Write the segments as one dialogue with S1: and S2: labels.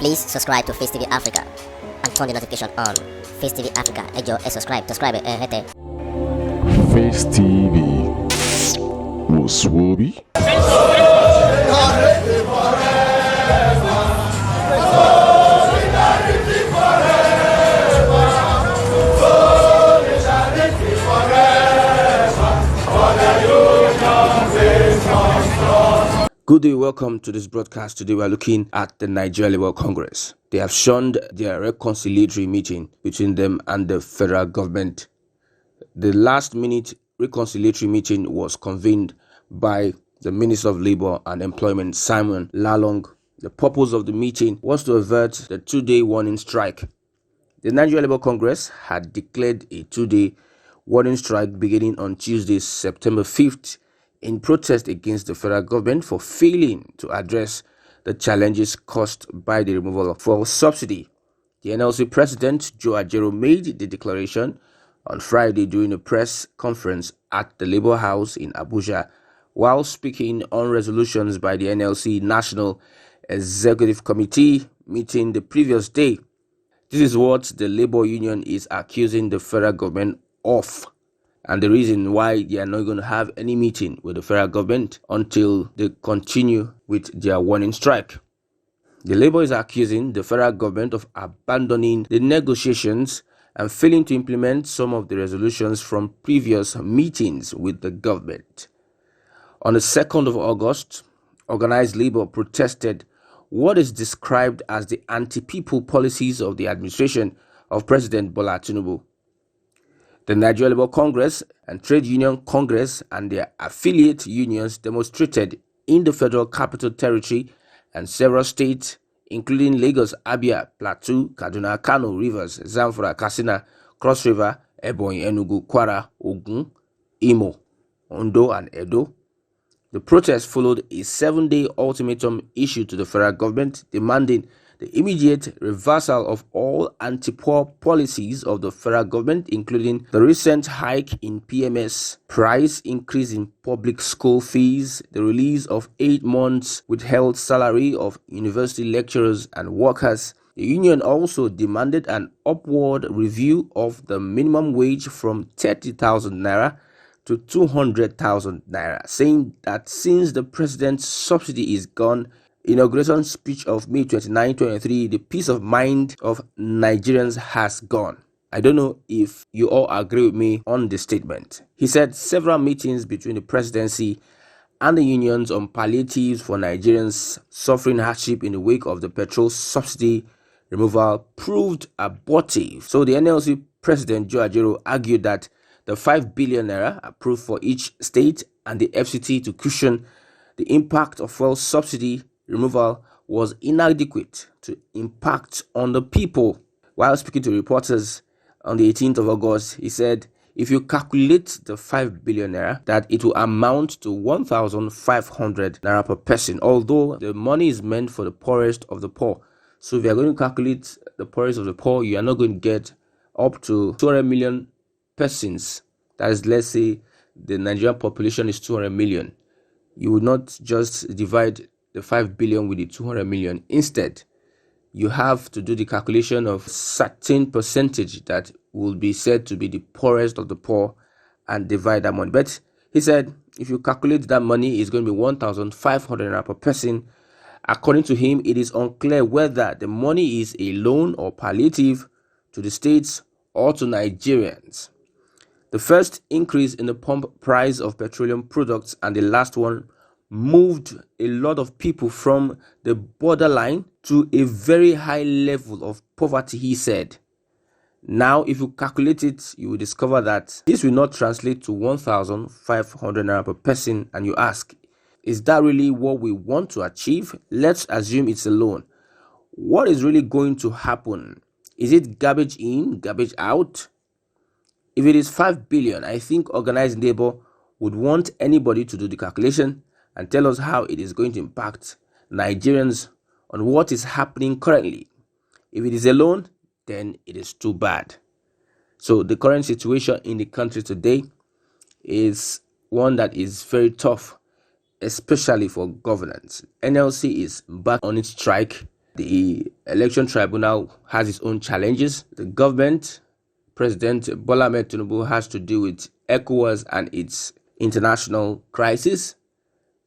S1: Please subscribe to Facetv Africa and turn the notification on. Facetv Africa, ẹ jọ̀ọ́, subscribe, hete.
S2: Face TV was Swoby.
S3: Good day, welcome to this broadcast. Today we are looking at the Nigeria Labour Congress. They have shunned their reconciliatory meeting between them and the federal government. The last minute reconciliatory meeting was convened by the Minister of Labour and Employment, Simon Lalong. The purpose of the meeting was to avert the two-day warning strike. The Nigeria Labour Congress had declared a two-day warning strike beginning on Tuesday, September 5th, in protest against the federal government for failing to address the challenges caused by the removal of fuel subsidy. The NLC president, Joe Ajero, made the declaration on Friday during a press conference at the Labour House in Abuja while speaking on resolutions by the NLC National Executive Committee meeting the previous day. This is what the Labour Union is accusing the federal government of, and the reason why they are not going to have any meeting with the federal government until they continue with their warning strike. The Labour is accusing the federal government of abandoning the negotiations and failing to implement some of the resolutions from previous meetings with the government. On the 2nd of August, organized Labour protested what is described as the anti-people policies of the administration of President Bola Tinubu. The Nigeria Labour Congress and Trade Union Congress and their affiliate unions demonstrated in the Federal Capital Territory and several states, including Lagos, Abia, Plateau, Kaduna, Kano, Rivers, Zamfara, Katsina, Cross River, Ebonyi, Enugu, Kwara, Ogun, Imo, Ondo, and Edo. The protest followed a 7-day ultimatum issued to the federal government demanding the immediate reversal of all anti-poor policies of the federal government, including the recent hike in PMS, price increase in public school fees, the release of 8 months withheld salary of university lecturers and workers. The union also demanded an upward review of the minimum wage from 30,000 naira to 200,000 naira, saying that since the president's subsidy is gone, inauguration speech of May 29, 2023, the peace of mind of Nigerians has gone. I don't know if you all agree with me on this statement. He said several meetings between the presidency and the unions on palliatives for Nigerians suffering hardship in the wake of the petrol subsidy removal proved abortive. So the NLC president, Joe Ajero, argued that the 5 billion naira approved for each state and the FCT to cushion the impact of fuel subsidy removal was inadequate to impact on the people. While speaking to reporters on the 18th of August, he said, if you calculate the 5 billion naira, that it will amount to 1,500 naira per person, although the money is meant for the poorest of the poor. So if you are going to calculate the poorest of the poor, you are not going to get up to 200 million persons. That is, let's say the Nigerian population is 200 million. You would not just divide the 5 billion with the 200 million. Instead, you have to do the calculation of certain percentage that will be said to be the poorest of the poor and divide that money. But he said, if you calculate that money, it's going to be 1,500 naira per person. According to him, it is unclear whether the money is a loan or palliative to the states or to Nigerians. The first increase in the pump price of petroleum products and the last one moved a lot of people from the borderline to a very high level of poverty, he said. Now, if you calculate it, you will discover that this will not translate to 1,500 naira per person, and you ask, is that really what we want to achieve? Let's assume it's a loan. What is really going to happen? Is it garbage in, garbage out? If it is 5 billion, I think organized labor would want anybody to do the calculation and tell us how it is going to impact Nigerians on what is happening currently. If it is a loan, then it is too bad. So the current situation in the country today is one that is very tough, especially for governance. NLC is back on its strike. The election tribunal has its own challenges. The government, President Bola Ahmed Tinubu, has to deal with ECOWAS and its international crisis.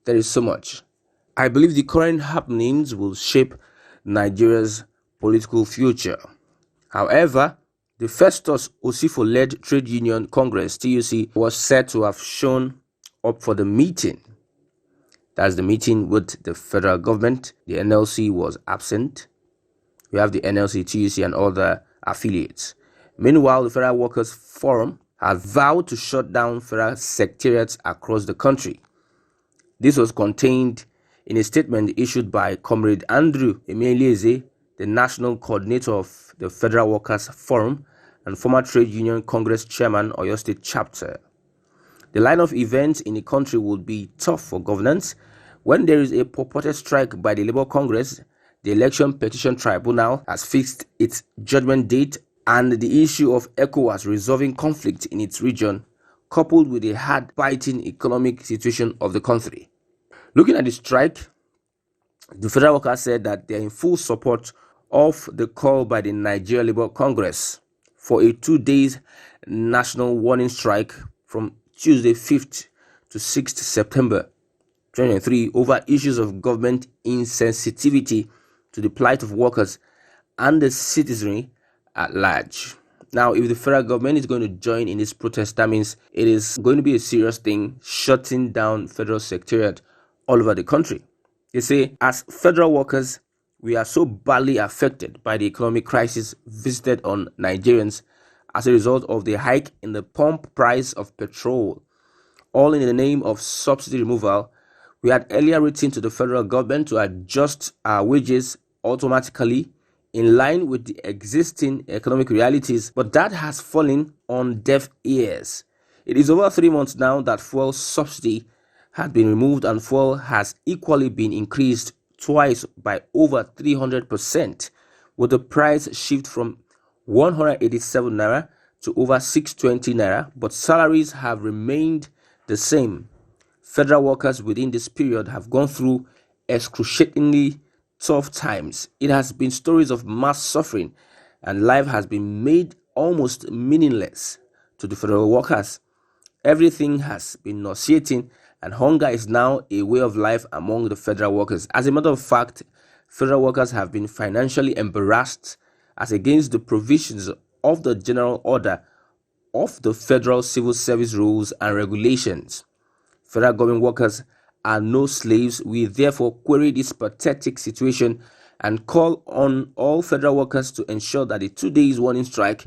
S3: There is so much. I believe the current happenings will shape Nigeria's political future. However, the Festus Osifo-led Trade Union Congress, TUC, was said to have shown up for the meeting. That's the meeting with the federal government. The NLC was absent. We have the NLC, TUC, and other affiliates. Meanwhile, the Federal Workers' Forum has vowed to shut down federal secretariats across the country. This was contained in a statement issued by Comrade Andrew Emealieze, the national coordinator of the Federal Workers' Forum and former Trade Union Congress chairman, Oyo State Chapter. The line of events in the country would be tough for governance. When there is a purported strike by the Labour Congress, the Election Petition Tribunal has fixed its judgment date, and the issue of ECOWAS resolving conflict in its region, coupled with the hard-biting economic situation of the country. Looking at the strike, the Federal Workers said that they are in full support of the call by the Nigeria Labour Congress for a 2-day national warning strike from Tuesday 5th to 6th September 2023 over issues of government insensitivity to the plight of workers and the citizenry at large. Now, if the federal government is going to join in this protest, that means it is going to be a serious thing, shutting down federal secretariat all over the country. They say, as federal workers, we are so badly affected by the economic crisis visited on Nigerians as a result of the hike in the pump price of petrol, all in the name of subsidy removal. We had earlier written to the federal government to adjust our wages automatically in line with the existing economic realities, but that has fallen on deaf ears. It is over 3 months now that fuel subsidy had been removed, and fuel has equally been increased twice by over 300%, with the price shift from 187 naira to over 620 naira, but salaries have remained the same. Federal workers within this period have gone through excruciatingly tough times. It has been stories of mass suffering, and life has been made almost meaningless to the federal workers. Everything has been nauseating, and hunger is now a way of life among the federal workers. As a matter of fact, federal workers have been financially embarrassed as against the provisions of the general order of the Federal Civil Service Rules and Regulations. Federal government workers are no slaves. We therefore query this pathetic situation and call on all federal workers to ensure that the 2-day warning strike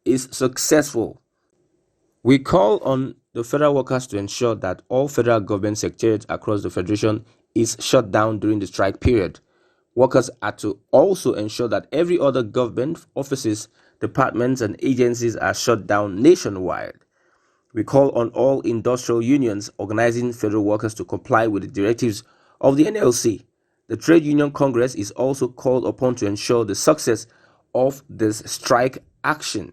S3: is successful. We call on the federal workers to ensure that all federal government secretariats across the federation is shut down during the strike period. Workers are to also ensure that every other government offices, departments, and agencies are shut down nationwide. We call on all industrial unions organizing federal workers to comply with the directives of the NLC. The Trade Union Congress is also called upon to ensure the success of this strike action.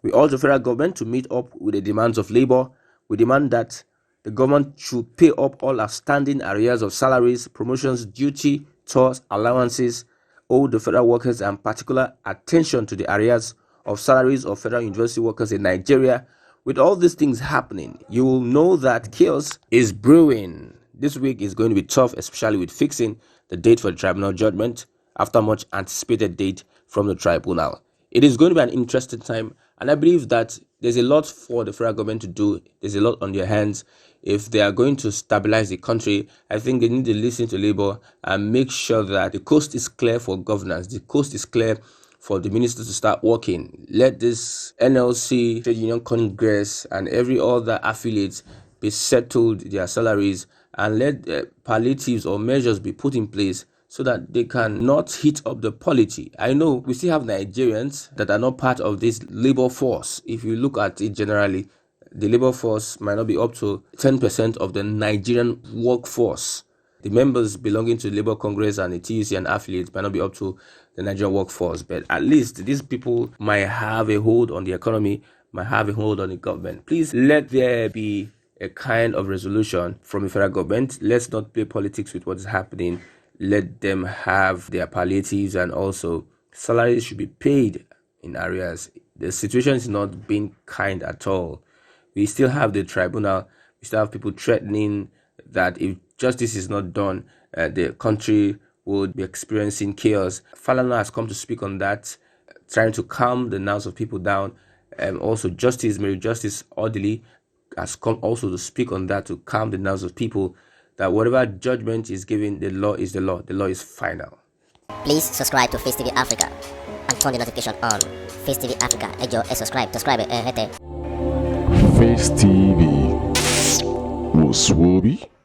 S3: We urge the federal government to meet up with the demands of labor. We demand that the government should pay up all outstanding arrears of salaries, promotions, duty, tours, allowances owed the federal workers, and particular attention to the arrears of salaries of federal university workers in Nigeria. With all these things happening, you will know that chaos is brewing. This week is going to be tough, especially with fixing the date for the tribunal judgment after much anticipated date from the tribunal. It is going to be an interesting time, and I believe that there's a lot for the federal government to do. There's a lot on their hands. If they are going to stabilize the country, I think they need to listen to labor and make sure that the coast is clear for governance. The coast is clear for the ministers to start working. Let this NLC, Trade Union Congress, and every other affiliate be settled their salaries, and let palliatives or measures be put in place so that they can not heat up the polity. I know we still have Nigerians that are not part of this labor force. If you look at it generally, the labor force might not be up to 10% of the Nigerian workforce. The members belonging to the Labour Congress and the TUC and affiliates might not be up to the Nigerian workforce, but at least these people might have a hold on the economy, might have a hold on the government. Please let there be a kind of resolution from the federal government. Let's not play politics with what is happening. let them have their palliatives, and also salaries should be paid in arrears. The situation is not being kind at all. We still have the tribunal. We still have people threatening that if justice is not done, the country would be experiencing chaos. Falana has come to speak on that, trying to calm the nerves of people down. Also, Mary Justice Orderly has come also to speak on that, to calm the nerves of people, that whatever judgment is given, the law is the law. The law is final.
S1: Please subscribe to Face TV Africa and turn the notification on. Face TV Africa, subscribe, hete.
S2: Face TV was Swoby.